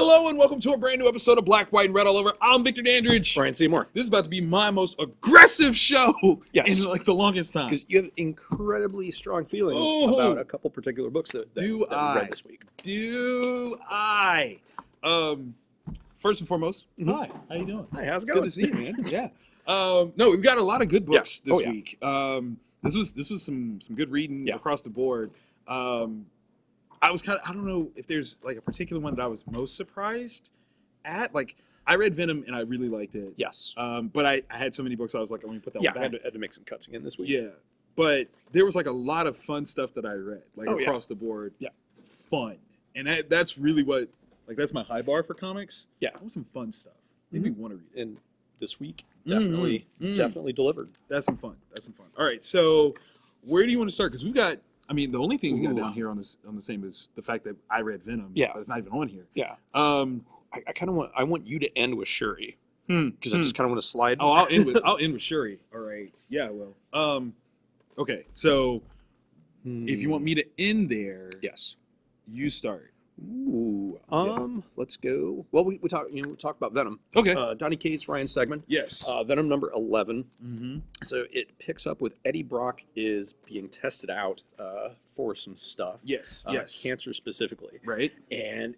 Hello and welcome to a brand new episode of Black, White, and Red All Over. I'm Victor Dandridge. Brian Seymour. This is about to be my most aggressive show Yes. in like the longest time. Because you have incredibly strong feelings about a couple particular books that we read this week. First and foremost, hi. How you doing? Hi, how's it Good going? to see you, man. Yeah. No, we've got a lot of good books this week. This was some good reading across the board. I was I don't know if there's like a particular one that I was most surprised at. Like, I read Venom and I really liked it. Yes. But I had so many books, I was like, let me put that one back. I had to make some cuts again this week. Yeah. But there was like a lot of fun stuff that I read, like across the board. Yeah. Fun. And that's really what, like, that's my high bar for comics. Yeah. That was some fun stuff. Made me want to read it. And this week, definitely delivered. That's some fun. All right. So where do you want to start? Because we've got, I mean, the only thing we got down here on the same is the fact that I read Venom. Yeah. But it's not even on here. Yeah. I kind of want you to end with Shuri. Because I just kind of want to slide. Oh, I'll end with Shuri. All right. Yeah, well. Okay. So if you want me to end there, yes, you start. Ooh. Let's go. Well, we talked about Venom. Okay. Donny Cates, Ryan Stegman. Yes. Venom number 11. Mm-hmm. So it picks up with Eddie Brock is being tested out for some stuff. Yes. Yes. Cancer specifically. Right. And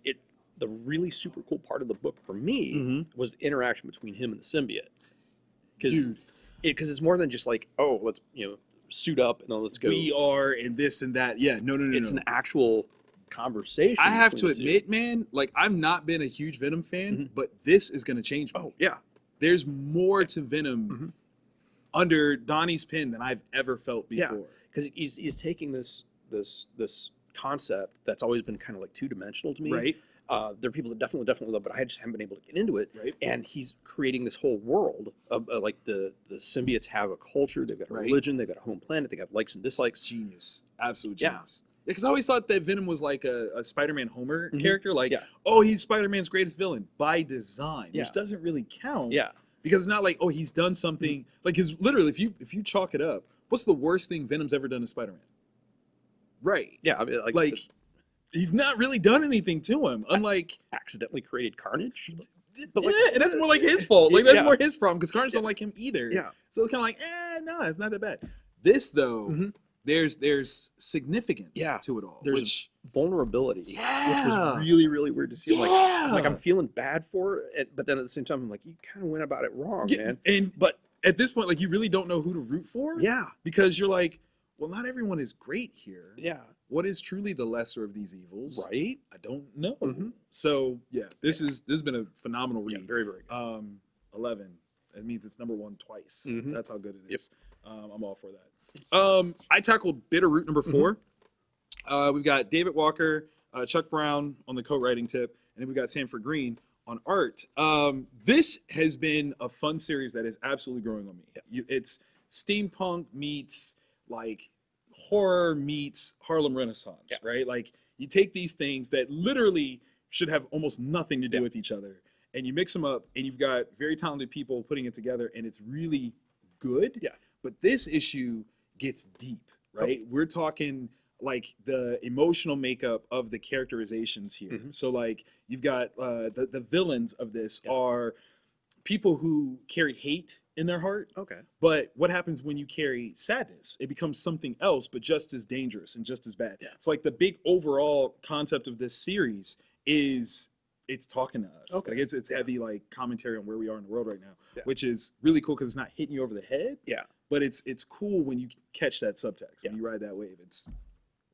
the really super cool part of the book for me was the interaction between him and the symbiote. Because it's more than just like, oh, let's suit up and then let's go. We are and this and that. Yeah. No. It's an actual conversation. I have to admit, man, like, I've not been a huge Venom fan, but this is going to change me. Oh, yeah. There's more to Venom under Donnie's pen than I've ever felt before. Yeah, because he's taking this concept that's always been kind of like two-dimensional to me. Right. There are people that definitely love it, but I just haven't been able to get into it. Right. And he's creating this whole world of like the symbiotes have a culture, they've got a religion, they've got a home planet, they got likes and dislikes. Genius. Absolute genius. Because I always thought that Venom was like a Spider-Man Homer character. Like, he's Spider-Man's greatest villain by design, which doesn't really count. Yeah. Because it's not like, he's done something. Like, because literally, if you chalk it up, what's the worst thing Venom's ever done to Spider-Man? Right. Yeah. I mean, he's not really done anything to him. Unlike accidentally created Carnage. But and that's more like his fault. Like, that's more his problem because Carnage don't like him either. Yeah. So it's kind of like, no, it's not that bad. This though. There's significance to it all. There's vulnerability, which was really, really weird to see. I'm feeling bad for it, but then at the same time, I'm like, you kind of went about it wrong, man. But at this point, like, you really don't know who to root for. Yeah. Because you're like, well, not everyone is great here. Yeah. What is truly the lesser of these evils? Right. I don't know. So this has been a phenomenal read. Yeah, very, very good. 11. That means it's number 1 twice. That's how good it is. I'm all for that. I tackled Bitter Root number 4. We've got David Walker, Chuck Brown on the co-writing tip, and then we got Sanford Green on art. This has been a fun series that is absolutely growing on me. It's steampunk meets like horror meets Harlem Renaissance, right? Like, you take these things that literally should have almost nothing to do with each other, and you mix them up, and you've got very talented people putting it together, and it's really good. Yeah. But this issue gets deep, right? We're talking like the emotional makeup of the characterizations here. So like, you've got the villains of this are people who carry hate in their heart. Okay. But what happens when you carry sadness? It becomes something else, but just as dangerous and just as bad. Yeah. It's like the big overall concept of this series is it's talking to us. Okay. Like, it's heavy like commentary on where we are in the world right now, which is really cool because it's not hitting you over the head. Yeah. But it's cool when you catch that subtext. When you ride that wave, it's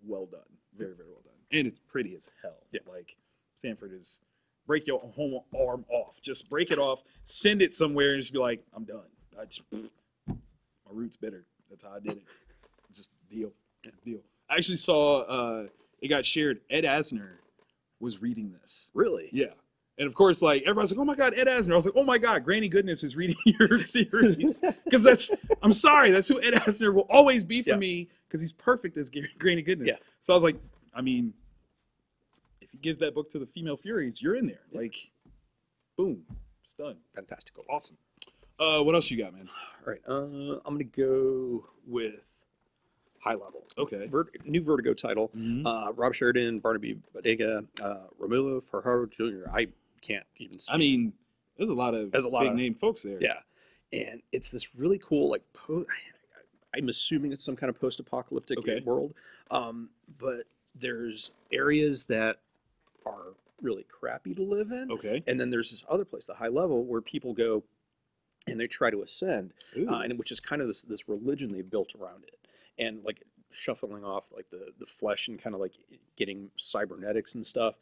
well done. Very, very well done. And it's pretty as hell. Yeah. Like, Sanford is, break your home arm off. Just break it off, send it somewhere, and just be like, I'm done. My root's bitter. That's how I did it. Just deal. Deal. I actually saw, it got shared. Ed Asner was reading this. Really? Yeah. And of course, like, everybody's like, oh my God, Ed Asner. I was like, oh my God, Granny Goodness is reading your series. Because I'm sorry, that's who Ed Asner will always be for me, because he's perfect as Granny Goodness. Yeah. So I was like, I mean, if he gives that book to the Female Furies, you're in there. Like, boom, it's done. Fantastical. Awesome. What else you got, man? All right, I'm going to go with high level. Okay. New Vertigo title. Rob Sheridan, Barnaby Bodega, Romulo Fajardo Jr. I can't even speak. I mean, there's a lot of big name folks there. Yeah. And it's this really cool, like, I'm assuming it's some kind of post-apocalyptic world. But there's areas that are really crappy to live in. Okay. And then there's this other place, the high level, where people go and they try to ascend, and which is kind of this religion they've built around it. And like shuffling off like the flesh and kind of like getting cybernetics and stuff.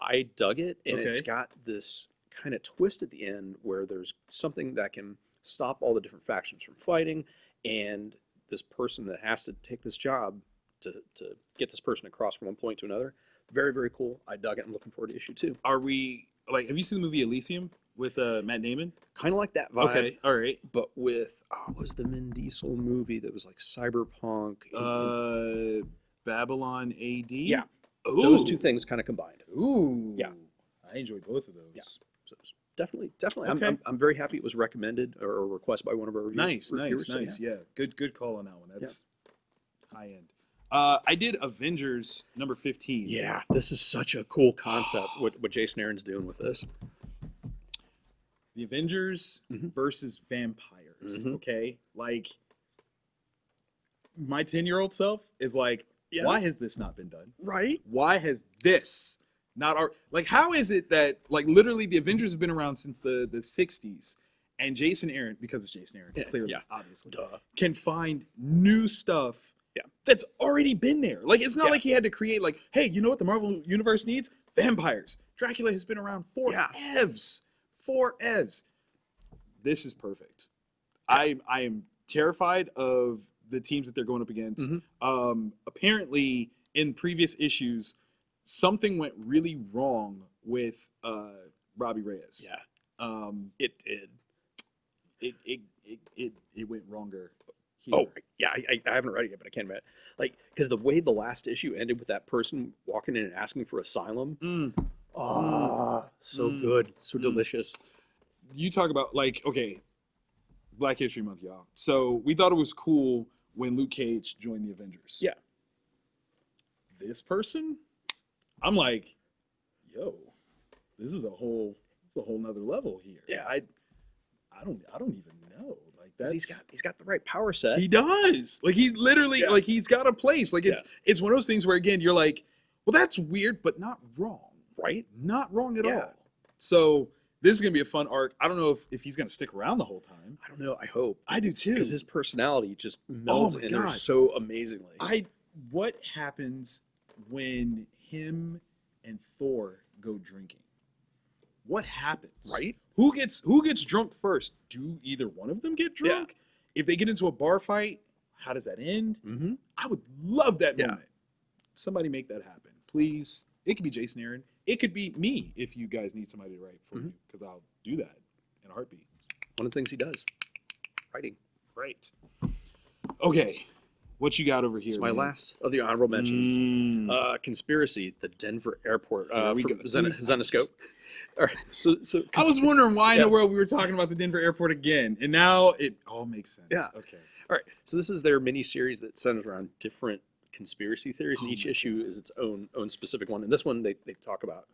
I dug it, and it's got this kind of twist at the end where there's something that can stop all the different factions from fighting, and this person that has to take this job to get this person across from one point to another. Very, very cool. I dug it. I'm looking forward to issue 2. Are we like? Have you seen the movie Elysium with Matt Damon? Kind of like that vibe. Okay, all right. But with what was the Vin Diesel movie that was like cyberpunk? Babylon AD. Yeah. Ooh. Those two things kind of combined. Ooh. Yeah. I enjoyed both of those. Yeah. So definitely. Okay. I'm very happy it was recommended or requested by one of our reviewers. Nice. Yeah. Good call on that one. That's high end. I did Avengers number 15. Yeah, this is such a cool concept. What Jason Aaron's doing with this. The Avengers versus vampires. Okay, like my 10-year-old self is like, why has this not been done? Right? Why has this not how is it that like literally the Avengers have been around since the 60s, and Jason Aaron, because it's Jason Aaron, clearly, obviously, can find new stuff. That's already been there. Like, it's not like he had to create, like, hey, you know what the Marvel Universe needs? Vampires. Dracula has been around for evs. For evs. This is perfect. I am terrified of the teams that they're going up against. Apparently, in previous issues, something went really wrong with Robbie Reyes. Yeah. It did. It went wronger. Here. Oh, yeah, I haven't read it yet, but I can't imagine. Like, because the way the last issue ended with that person walking in and asking for asylum. So good. So delicious. You talk about, like, okay, Black History Month, y'all. So we thought it was cool when Luke Cage joined the Avengers. Yeah. This person, I'm like, yo, this is a whole nother level here. Yeah. I don't even know. That's, he's got the right power set. He does. Like, he literally like he's got a place. Like, it's one of those things where, again, you're like, well, that's weird, but not wrong. Right? Not wrong at all. So this is gonna be a fun arc. I don't know if he's gonna stick around the whole time. I don't know. I hope. I do too. Because his personality just melds in there so amazingly. What happens when him and Thor go drinking? What happens? Right? Who gets drunk first? Do either one of them get drunk? Yeah. If they get into a bar fight, how does that end? I would love that moment. Somebody make that happen, please. It could be Jason Aaron. It could be me if you guys need somebody to write for you, because I'll do that in a heartbeat. One of the things he does, writing. Right. Okay, what you got over here? It's my last of the honorable mentions. Conspiracy, the Denver airport. From Zenescope. All right. So I was wondering why in the world we were talking about the Denver airport again, and now it all makes sense. Yeah. Okay. All right. So this is their mini series that centers around different conspiracy theories, and each issue is its own specific one. And this one, they talk about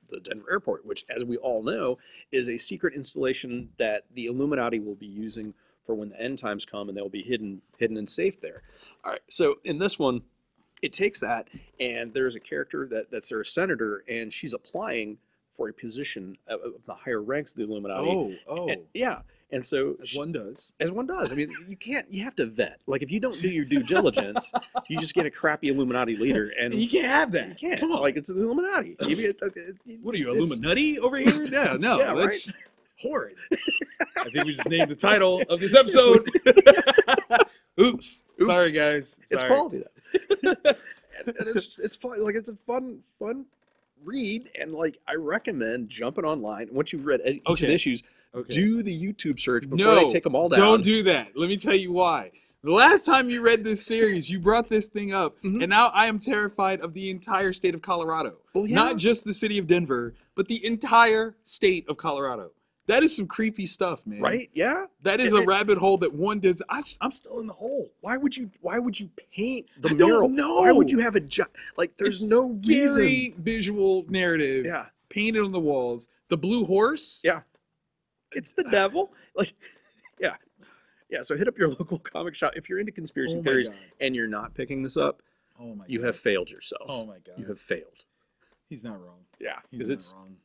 the Denver airport, which, as we all know, is a secret installation that the Illuminati will be using for when the end times come, and they'll be hidden and safe there. All right. So in this one, it takes that, and there's a character that's their senator, and she's applying for a position of the higher ranks of the Illuminati. And so as one does. I mean, you have to vet. Like, if you don't do your due diligence, you just get a crappy Illuminati leader, and you can't have that. You can't. Come on, like, it's the Illuminati. What are you, Illuminutty over here? Yeah, no, that's right? Horrid. I think we just named the title of this episode. Oops. Sorry, guys. It's quality though. and it's fun. Like, it's a fun read, and like I recommend jumping online. Once you've read each of the issues, do the YouTube search before they take them all down. Don't do that. Let me tell you why. The last time you read this series, you brought this thing up, and now I am terrified of the entire state of Colorado. Not just the city of Denver, but the entire state of Colorado. That is some creepy stuff, man. Right? Yeah. That is a rabbit hole that one does. I'm still in the hole. Why would you paint the I mural? don't know. Why would you have a like? There's no scary reason. visual narrative. Yeah. Painted on the walls. The blue horse. Yeah. It's the devil. Like, yeah. Yeah. So hit up your local comic shop if you're into conspiracy theories and you're not picking this up. Oh my! You have failed yourself. Oh my God! You have failed. He's not wrong. Yeah, because it's wrong.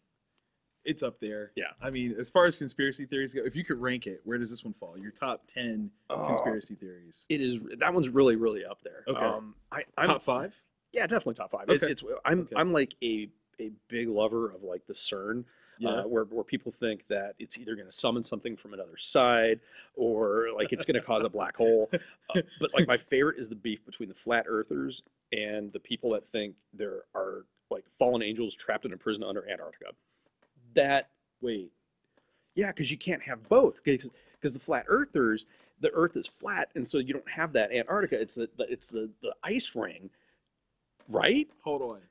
It's up there. Yeah. I mean, as far as conspiracy theories go, if you could rank it, where does this one fall? Your top 10 conspiracy theories. It is. That one's really, really up there. Okay. I'm top 5? Yeah, definitely top 5. Okay. I'm like a big lover of like the CERN. Yeah. Where people think that it's either going to summon something from another side or like it's going to cause a black hole. But like my favorite is the beef between the flat earthers and the people that think there are like fallen angels trapped in a prison under Antarctica. Yeah, because you can't have both. Because the flat earthers, the Earth is flat, and so you don't have that Antarctica. It's the ice ring, right? Hold on.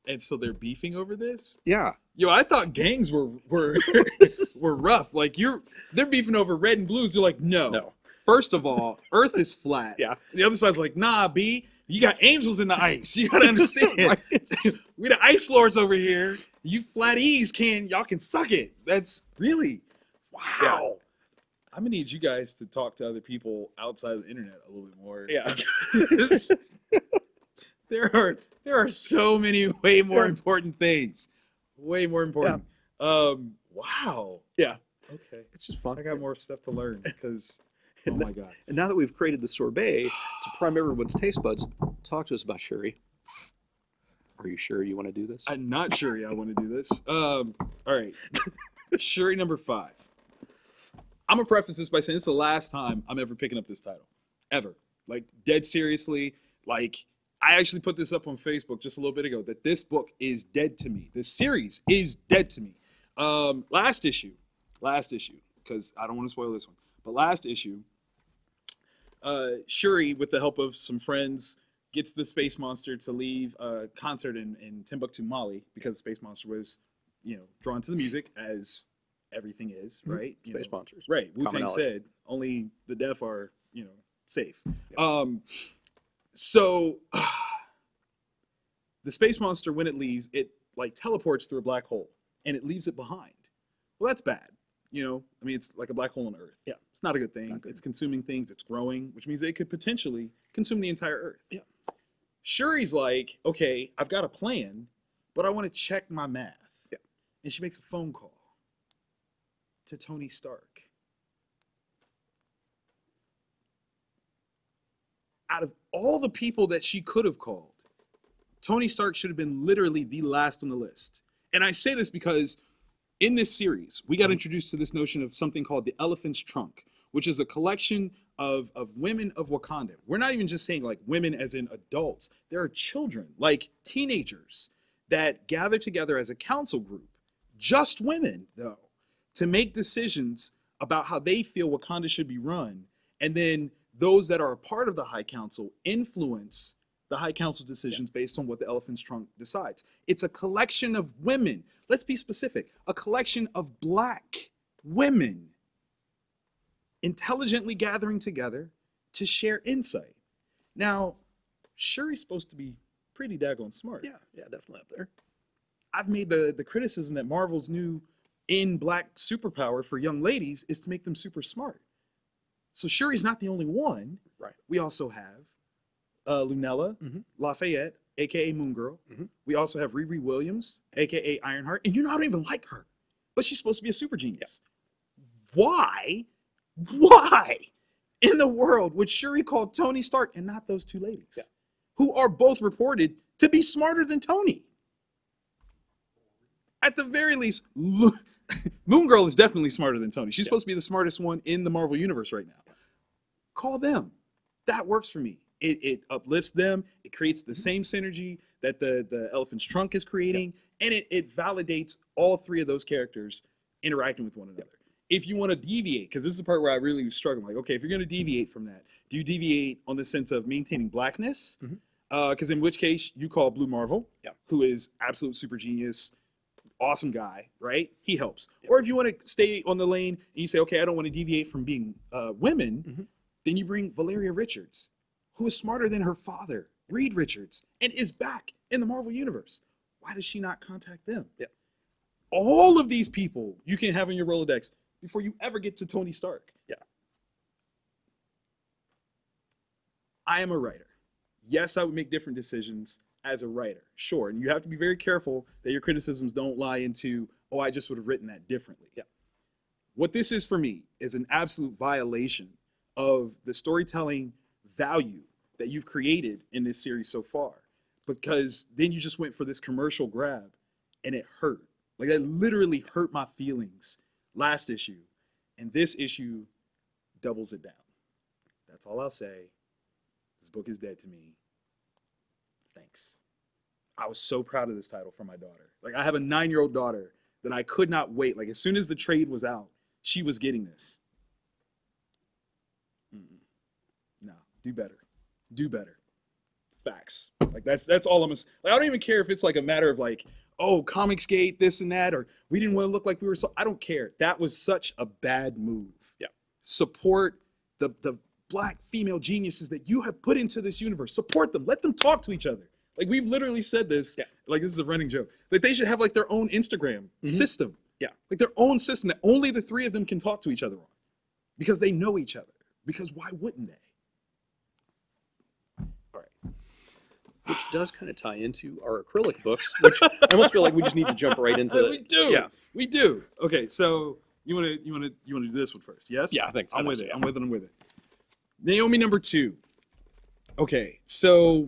And so they're beefing over this? Yeah. Yo, I thought gangs were were rough. Like they're beefing over red and blues. They're like, no. First of all, Earth is flat. Yeah. The other side's like, nah, B, you got angels in the ice. You gotta understand. Right. We the ice lords over here. You flatties y'all can suck it. That's really wow. Yeah. I'm gonna need you guys to talk to other people outside of the internet a little bit more. Yeah. There are so many way more important things. Way more important. Yeah. Wow. Yeah. Okay. It's just fun. I got more stuff to learn because oh my God. And now that we've created the sorbet to prime everyone's taste buds, talk to us about Shuri. Are you sure you want to do this? I'm not sure I want to do this. All right. Shuri number 5. I'm going to preface this by saying this is the last time I'm ever picking up this title. Ever. Like, dead seriously. Like, I actually put this up on Facebook just a little bit ago, that this book is dead to me. This series is dead to me. Last issue, because I don't want to spoil this one, but last issue, Shuri, with the help of some friends, gets the space monster to leave a concert in Timbuktu, Mali, because the space monster was, drawn to the music, as everything is, right? Space monsters. Right. Wu-Tang said, only the deaf are, safe. Yeah. So the space monster, when it leaves, it like teleports through a black hole and it leaves it behind. Well, that's bad. It's like a black hole on Earth. Yeah. It's not a good thing. It's consuming things. It's growing, which means it could potentially consume the entire Earth. Yeah. Shuri's like, okay, I've got a plan, but I want to check my math. Yeah. And she makes a phone call to Tony Stark. Out of all the people that she could have called, Tony Stark should have been literally the last on the list. And I say this because in this series, we got introduced to this notion of something called the Elephant's Trunk, which is a collection of women of Wakanda. We're not even just saying like women as in adults. There are children, like teenagers, that gather together as a council group, just women though, to make decisions about how they feel Wakanda should be run. And then those that are a part of the High Council influence the High Council's decisions based on what the Elephant's Trunk decides. It's a collection of women. Let's be specific. A collection of black women intelligently gathering together to share insight. Now, Shuri's supposed to be pretty daggone smart. Yeah, definitely up there. I've made the criticism that Marvel's new in black superpower for young ladies is to make them super smart. So Shuri's not the only one. Right. We also have Lunella Lafayette, a.k.a. Moon Girl. We also have Riri Williams, a.k.a. Ironheart. And I don't even like her, but she's supposed to be a super genius. Yeah. Why in the world would Shuri call Tony Stark and not those two ladies? Yeah. Who are both reported to be smarter than Tony? At the very least, Moon Girl is definitely smarter than Tony. She's supposed to be the smartest one in the Marvel Universe right now. Call them. That works for me. It uplifts them. It creates the same synergy that the Elephant's Trunk is creating. And it validates all three of those characters interacting with one another. If you want to deviate, because this is the part where I really was struggling. Like, okay, if you're going to deviate from that, do you deviate on the sense of maintaining blackness? Because in which case, you call Blue Marvel, who is absolute super genius, awesome guy, right? He helps. Or if you want to stay on the lane and you say, okay, I don't want to deviate from being women, then you bring Valeria Richards, who is smarter than her father, Reed Richards, and is back in the Marvel Universe. Why does she not contact them? Yeah. All of these people you can have in your Rolodex before you ever get to Tony Stark. Yeah. I am a writer. Yes, I would make different decisions as a writer. Sure. And you have to be very careful that your criticisms don't lie into, oh, I just would have written that differently. Yeah. What this is for me is an absolute violation of the storytelling value that you've created in this series so far. Because then you just went for this commercial grab and it hurt. Like, that literally hurt my feelings last issue. And this issue doubles it down. That's all I'll say. This book is dead to me. Thanks. I was so proud of this title for my daughter. Like, I have a 9-year-old daughter that I could not wait. Like, as soon as the trade was out, she was getting this. No, do better. Do better. Facts. Like, that's all I'm gonna say. Like, I don't even care if it's like a matter of like, oh, Comicsgate, this and that, or we didn't want to look like we were so. I don't care. That was such a bad move. Yeah. Support the Black female geniuses that you have put into this universe. Support them. Let them talk to each other. Like, we've literally said this. Yeah. Like, this is a running joke. Like, they should have like their own Instagram system. Yeah. Like, their own system that only the 3 of them can talk to each other on, because they know each other. Because why wouldn't they? All right. Which does kind of tie into our acrylic books, which I almost feel like we just need to jump right into. We do. Yeah, we do. Okay, so you want to do this one first? Yes. Yeah, I think so. I'm with it. I'm with it. Naomi number 2. Okay, so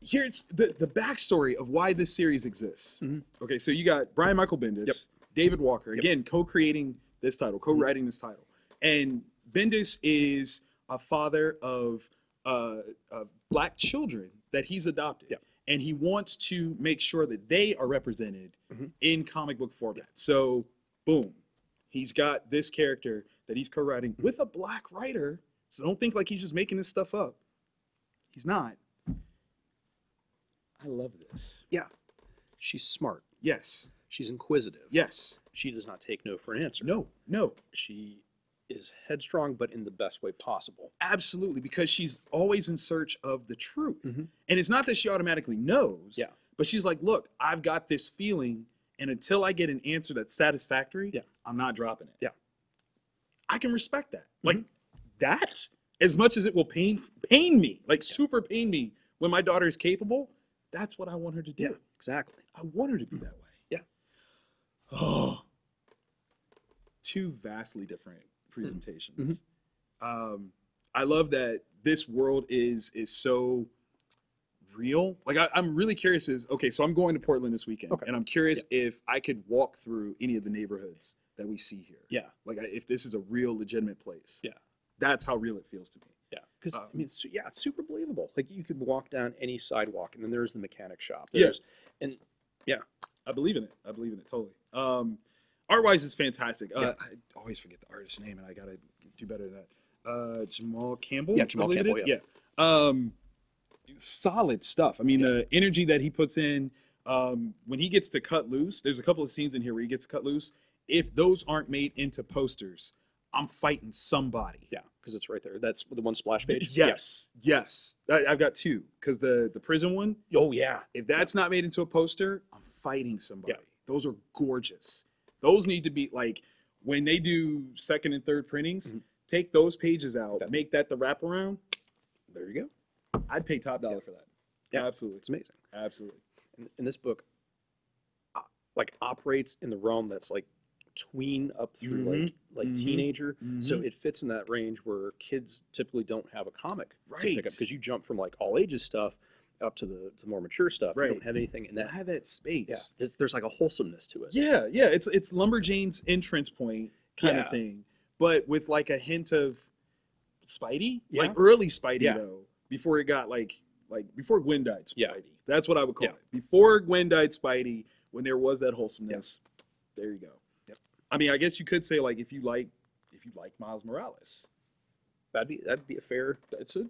here's the backstory of why this series exists. Okay, so you got Brian Michael Bendis, David Walker, again co-creating this title, co-writing this title, and Bendis is a father of Black children that he's adopted, and he wants to make sure that they are represented in comic book format. So, boom, he's got this character that he's co-writing with a Black writer. So don't think like he's just making this stuff up. He's not. I love this. Yeah. She's smart. Yes. She's inquisitive. Yes. She does not take no for an answer. No. She is headstrong, but in the best way possible. Absolutely, because she's always in search of the truth. And it's not that she automatically knows, but she's like, look, I've got this feeling, and until I get an answer that's satisfactory, I'm not dropping it. Yeah. I can respect that. Like, that, as much as it will pain me, like super pain me when my daughter is capable, that's what I want her to do. Yeah, exactly. I want her to be that way. Yeah. Oh, 2 vastly different presentations. I love that this world is so real. Like, I'm really curious okay, so I'm going to Portland this weekend, and I'm curious if I could walk through any of the neighborhoods that we see here. Yeah. Like, if this is a real legitimate place. Yeah. That's how real it feels to me. Yeah. Because, I mean, it's super believable. Like, you could walk down any sidewalk, and then there's the mechanic shop. And I believe in it. Totally. Art-wise, it's fantastic. I always forget the artist's name, and I gotta do better than that. Jamal Campbell. Yeah, Jamal Campbell. Yeah. Solid stuff. I mean, the energy that he puts in when he gets to cut loose. There's a couple of scenes in here where he gets to cut loose. If those aren't made into posters, I'm fighting somebody. Yeah, because it's right there. That's the one splash page. Yes. I've got 2, because the prison one. Oh yeah. If that's not made into a poster, I'm fighting somebody. Yeah. Those are gorgeous. Those need to be, like, when they do 2nd and 3rd printings, take those pages out, make that the wraparound. There you go. I'd pay top dollar for that. Yeah, absolutely. It's amazing. Absolutely. And this book, like, operates in the realm that's like tween up through like teenager. So it fits in that range where kids typically don't have a comic to pick up, because you jump from like all ages stuff up to the more mature stuff. You don't have anything in that. Have that space. Yeah, there's like a wholesomeness to it. Yeah. It's Lumberjane's entrance point kind of thing, but with like a hint of Spidey, like early Spidey though, before it got like before Gwen died Spidey. That's what I would call it. Before Gwen died Spidey, when there was that wholesomeness. There you go. I mean, I guess you could say, like, if you like Miles Morales, that'd be a fair. That's a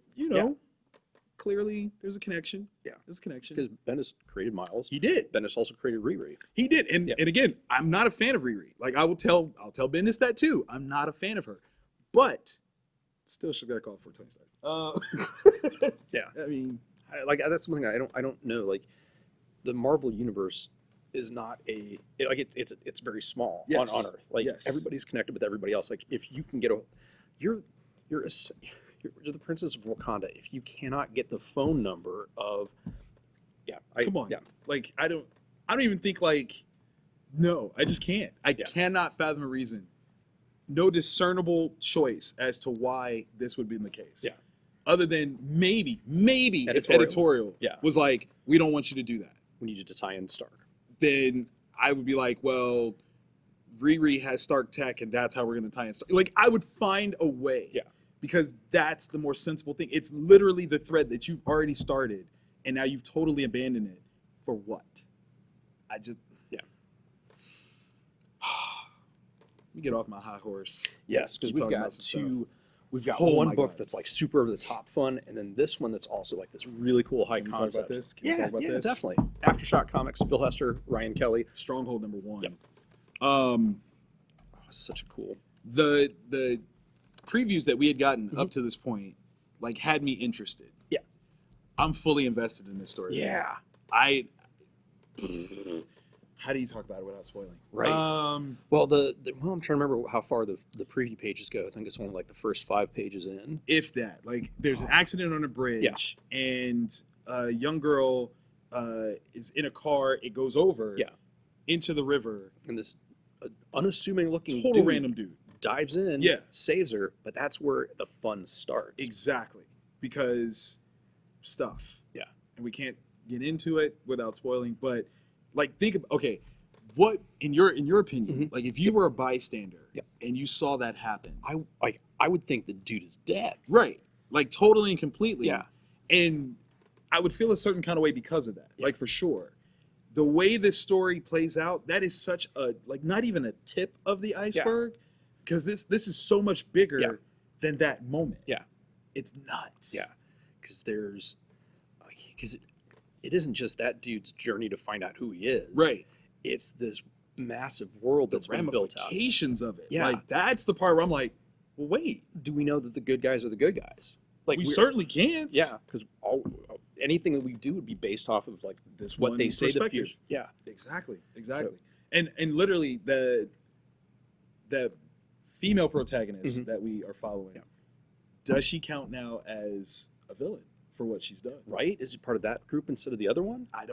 clearly there's a connection. Yeah. There's a connection. Because Bendis created Miles. He did. Bendis also created Riri. He did. And again, I'm not a fan of Riri. Like I'll tell Bendis that too. I'm not a fan of her. But still should get a call for 27. Yeah. I mean, like that's something I don't know. Like the Marvel universe is not it's very small on Earth. Like everybody's connected with everybody else. Like if you can get you're the princess of Wakanda. If you cannot get the phone number of come on. Yeah. Like I don't even think like no, I just can't. I cannot fathom a reason. No discernible choice as to why this would be the case. Yeah. Other than maybe if editorial was like, we don't want you to do that. We need you to tie in Stark. Then I would be like, well, Riri has Stark tech, and that's how we're going to tie in Stark. Like, I would find a way. Yeah. Because that's the more sensible thing. It's literally the thread that you've already started, and now you've totally abandoned it. For what? Let me get off my high horse. Yes, because we've got one book that's like super over the top fun, and then this one that's also like this really cool high concept. Can we talk about this? Definitely. AfterShock Comics, Phil Hester, Ryan Kelly. Stronghold #1. Yep. Such a cool. The previews that we had gotten up to this point, like, had me interested. Yeah. I'm fully invested in this story. Yeah. How do you talk about it without spoiling? Right. Well, I'm trying to remember how far the preview pages go. I think it's only like the first 5 pages in. If that. Like, there's an accident on a bridge, and a young girl is in a car. It goes over into the river. And this unassuming looking total random dude dives in, saves her, but that's where the fun starts. Exactly. Because stuff. Yeah. And we can't get into it without spoiling, but like, think of, okay, what in your opinion, like if you were a bystander and you saw that happen, I would think the dude is dead. Right. Like totally and completely. Yeah. And I would feel a certain kind of way because of that. Like for sure. The way this story plays out, that is such a, like, not even a tip of the iceberg, because this is so much bigger than that moment. Yeah. It's nuts. Yeah. Because it isn't just that dude's journey to find out who he is. Right. It's this massive world that's been built out. The ramifications of it. Yeah. Like, that's the part where I'm like, well, wait. Do we know that the good guys are the good guys? Like, we certainly can't. Yeah. Because anything that we do would be based off of, like, this what they say the future. Yeah. Exactly. So, and literally the female protagonist that we are following, does she count now as a villain for what she's done? Right? Is it part of that group instead of the other one? I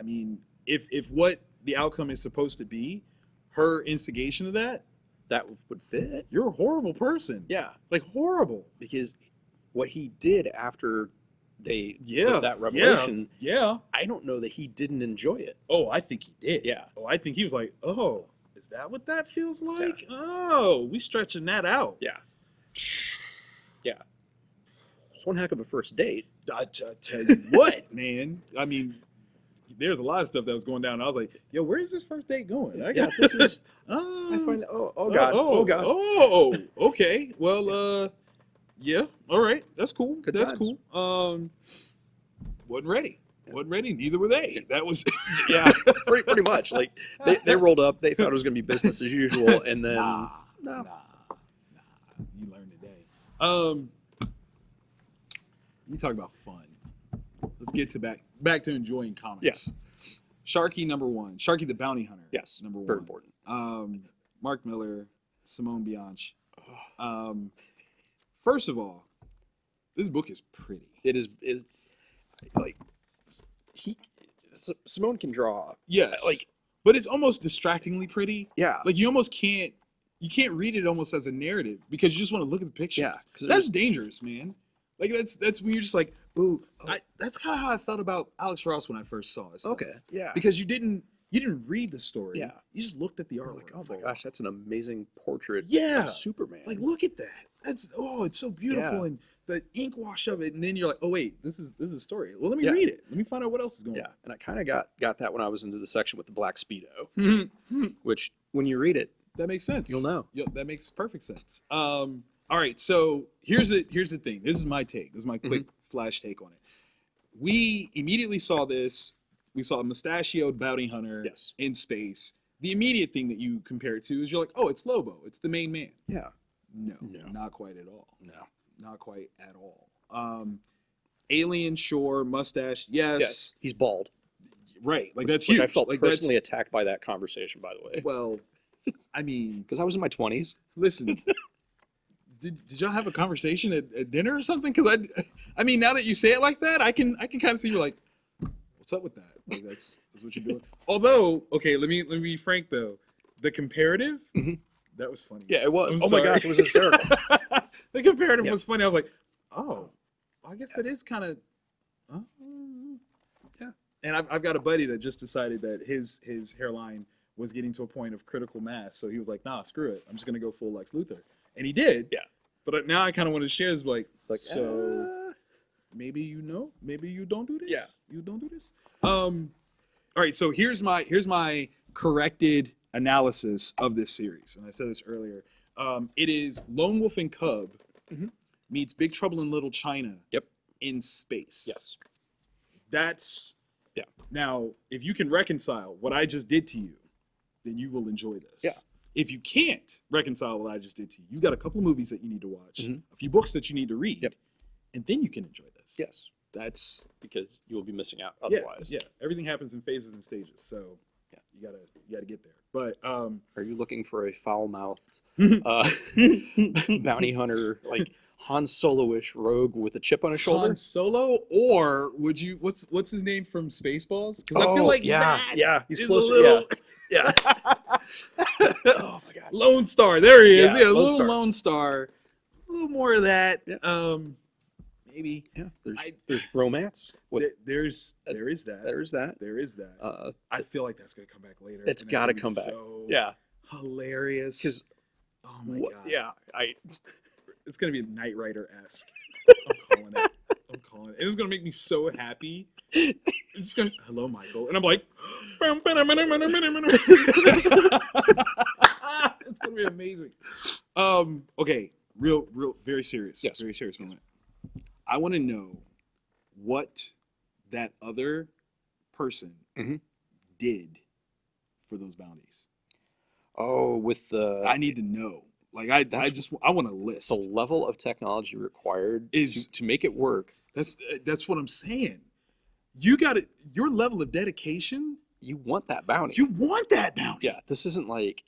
mean, if what the outcome is supposed to be, her instigation of that would fit. You're a horrible person. Yeah. Like, horrible. Because what he did after they put that revelation, I don't know that he didn't enjoy it. Oh, I think he did. Yeah. Oh, I think he was like, oh, is that what that feels like? Yeah. Oh, we stretching that out. Yeah. Yeah. It's one heck of a first date. I tell you what, man. I mean, there's a lot of stuff that was going down. I was like, yo, where is this first date going? This is. I find. Oh God. Okay. Well, yeah. All right. That's cool. That's cool. Wasn't ready. Neither were they. That was. pretty much. Like they rolled up. They thought it was going to be business as usual, and then nah. You learned today. You talk about fun. Let's get to back to enjoying comics. Yes. Sharkey #1. Sharkey the Bounty Hunter. Yes. #1. Very important. Mark Miller, Simone Bianchi. First of all, this book is pretty. It is like Simone can draw. Yes. But it's almost distractingly pretty. Yeah. Like you can't read it almost as a narrative because you just want to look at the pictures. Yeah. That's dangerous, man. Like that's when you're just like, ooh. That's kind of how I felt about Alex Ross when I first saw it. Okay. Yeah. Because you didn't read the story. Yeah. You just looked at the artwork. Like, oh my gosh, that's an amazing portrait of Superman. Like, look at that. It's so beautiful, and the ink wash of it, and then you're like, oh wait, this is a story. Well, let me read it. Let me find out what else is going on. And I kind of got that when I was into the section with the black Speedo, which when you read it, that makes sense. You'll know. Yeah, that makes perfect sense. All right, so here's the thing. This is my take. This is my quick flash take on it. we immediately saw this. We saw a mustachioed bounty hunter Yes. in space. The immediate thing that you compare it to is you're like, oh, it's Lobo. It's the main man. Yeah. No, No. not quite at all. No. Not quite at all. Alien, sure, mustache, yes. Yes. He's bald. Right, like that's Which huge. I felt like, personally attacked by that conversation, by the way. Well, I mean, Because I was in my 20s. listen, did y'all have a conversation at dinner or something? Because I mean, now that you say it like that, I can kind of see you're like, what's up with that? Like that's what you're doing. Although, okay, let me be frank though, the comparative, that was funny. Yeah, it was. I'm Oh sorry. my gosh, it was hysterical. The comparative Yep. was funny. I was like, oh, I guess that is kind of, yeah. And I've got a buddy that just decided that his hairline was getting to a point of critical mass, so he was like, nah, screw it. I'm just gonna go full Lex Luthor, and he did. Yeah. But now I kind of want to share is like so. Maybe maybe you don't do this. Yeah. You don't do this. All right. So here's my corrected analysis of this series, and I said this earlier. It is Lone Wolf and Cub meets Big Trouble in Little China. Yep. In space. Yes. That's yeah. Now, if you can reconcile what I just did to you, then you will enjoy this. Yeah. If you can't reconcile what I just did to you, you got a couple of movies that you need to watch, a few books that you need to read, Yep. and then you can enjoy this. Yes. That's Because you will be missing out otherwise. Yeah. Everything happens in phases and stages, so Yeah. you gotta get there. But Are you looking for a foul-mouthed bounty hunter, like Han Solo-ish rogue with a chip on his shoulder? Han Solo, or would you? What's his name from Spaceballs? Because I feel like that he's is close. a little. Yeah. Oh my god. Lone Star. There he is. Yeah, Yeah, a Lone little Star. Lone Star. A little more of that. Yeah. Maybe. Yeah. There's romance. There is that. There's that. There is that. I feel like that's gonna come back later. It's and got to gonna come be back. So Yeah. hilarious. Because oh my god. Yeah. It's gonna be Knight Rider-esque. I'm calling it. It's gonna make me so happy. It's just gonna. Hello, Michael, and I'm like. It's gonna be amazing. Okay. Real, very serious. Yes. Very serious moment. I want to know what that other person did for those bounties. Oh, with the. I need to know. Like I want a list. The level of technology required Is- to make it work. That's what I'm saying. You got it. Your level of dedication. You want that bounty. You want that bounty. Yeah. This isn't like.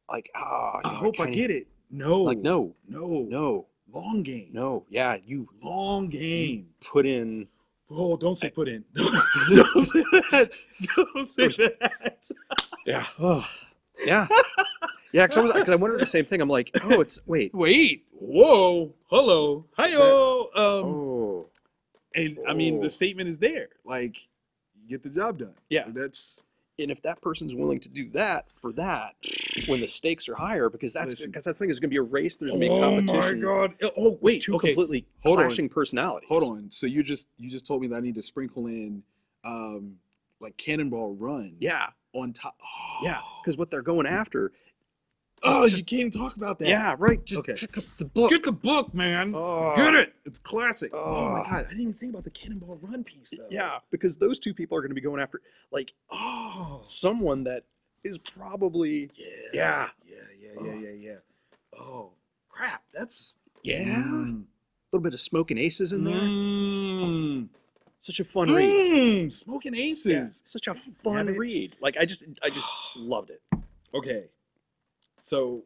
I hope I get it. No. Like no. No. Long game. No. Yeah. You Long game. put in. Oh, don't say put in. Don't say that. Don't say that. Yeah. Oh. Yeah. Yeah. Because I wondered the same thing. I'm like, oh, it's wait. Wait. Whoa. Hello. Hi-yo. Oh. And I mean, the statement is there. Like, you get the job done. Yeah. That's. And if that person's willing to do that for that, when the stakes are higher, because I think there's going to be a race. There's going to be a competition. Oh my god. Oh wait. Two Okay. completely Hold on. clashing personalities. Hold on. So you just told me that I need to sprinkle in, like Cannonball Run. Yeah. On top. Oh. Yeah. Because what they're going after. Oh, you can't even talk about that. Yeah. Right. Just Okay. pick up the book. Get the book, man. Oh. Get it. It's classic. Oh. Oh my god. I didn't even think about the Cannonball Run piece though. Yeah. Because those two people are going to be going after like someone that is probably Yeah. Oh crap. That's a little bit of Smoking Aces in there. Such a fun read. Smoking Aces. Yeah, such a fun Damn it. read. Like I just loved it. Okay. So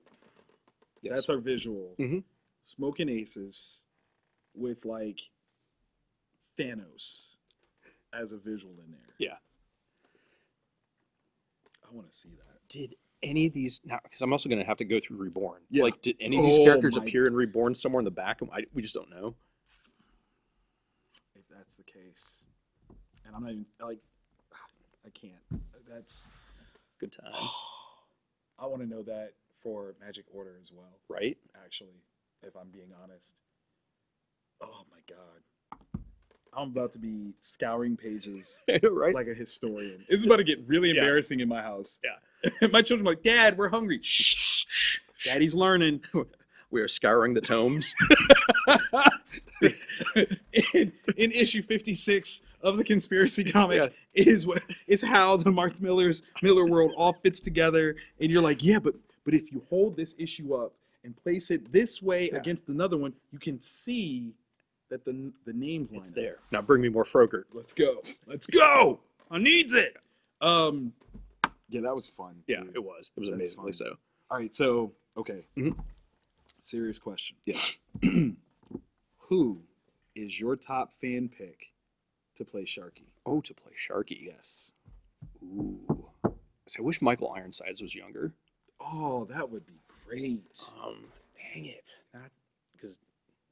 Yes. that's our visual. Mhm. Smoking Aces with like Thanos as a visual in there. Yeah. I want to see that. Did any of these now? Because I'm also going to have to go through Reborn. Yeah. Like, did any of these Oh characters my- appear in Reborn somewhere in the back? We just don't know. If that's the case. And I'm not even like I can't. That's Good times, I want to know that for Magic Order as well, right? actually, if I'm being honest. Oh my god. I'm about to be scouring pages Right? like a historian. This is about to get really Yeah. embarrassing in my house. Yeah. My children are like, Dad, we're hungry. Shh, shh, shh. Daddy's learning. We are scouring the tomes. in issue 56 of the conspiracy comic is how the Mark Miller world all fits together, and you're like, yeah, but if you hold this issue up and place it this way against another one, you can see that the names line It's up. there. Now bring me more Frogurt. Let's go. I needs it. Yeah, that was fun. Yeah, dude. it was amazingly so. All right, so okay, Mhm. serious question. Yeah. Who is your top fan pick to play Sharkey? Oh, to play Sharkey. Yes. Ooh. So I wish Michael Ironsides was younger. Oh, that would be great. Dang it. Not because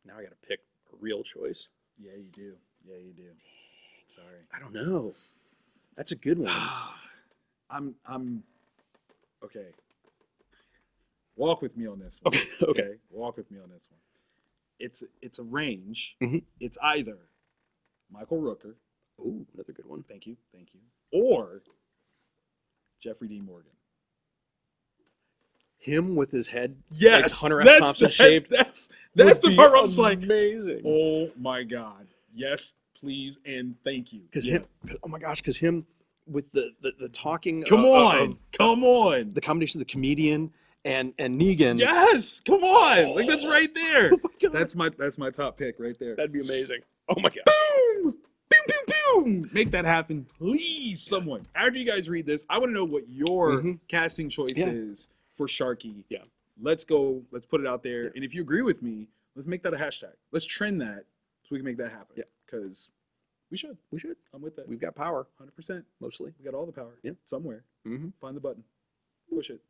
now I got to pick a real choice. Yeah, you do. Dang. Sorry. I don't know. That's a good one. I'm okay. Walk with me on this one. Okay. Walk with me on this one. It's a range. Mhm. It's either Michael Rooker. Ooh, another good one. Thank you. Or Jeffrey Dean Morgan. Him with his head, Yes, like Hunter S. Thompson shaped. That's the part where I was like, amazing. oh my god, yes, please, and thank you. Because him, oh my gosh, because him with the talking. Come on. The combination of the comedian and Negan. Yes, come on, like that's right there. Oh my God. That's my top pick right there. That'd be amazing. Oh my god. Boom, boom. Make that happen, please, someone. After you guys read this, I want to know what your casting choice is for Sharkey. Yeah. Let's go. Let's put it out there. And if you agree with me, let's make that a hashtag. Let's trend that so we can make that happen. Yeah. Because we should. I'm with that. We've got power, 100%. mostly. We got all the power. Yeah. Somewhere. Mm-hmm. Find the button. Push it.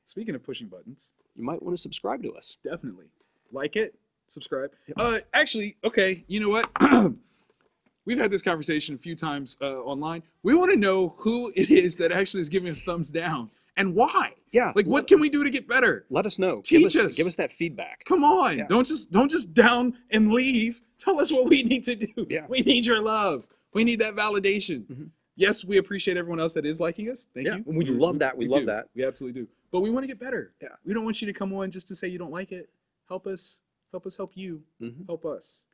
Speaking of pushing buttons, You might want to subscribe to us. definitely like it, subscribe. Yep. Actually, okay, you know what? We've had this conversation a few times online. We want to know who it is that actually is giving us thumbs down and why. Yeah. Like, what can we do to get better? Let us know. Teach us. Give us that feedback. Come on. Yeah. Don't just down and leave. Tell us what we need to do. Yeah. We need your love. We need that validation. Mhm. Yes, we appreciate everyone else that is liking us. Thank Yeah, you. we love that. We love do. that. We absolutely do. But we want to get better. Yeah. We don't want you to come on just to say you don't like it. Help us help you. Mhm. Help us.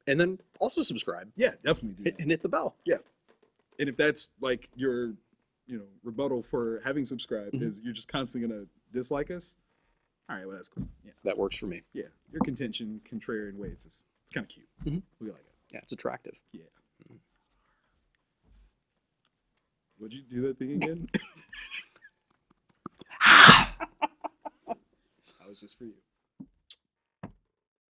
And then also subscribe Yeah, definitely do that. and hit the bell. And if that's like your, rebuttal for having subscribed Mhm. is you're just constantly gonna dislike us. All right, well that's cool. Yeah, That works for me. yeah. Your contention, contrarian ways is it's kind of cute. Mhm. We like it. Yeah, it's attractive. Yeah. Would you do that thing again? That was just for you.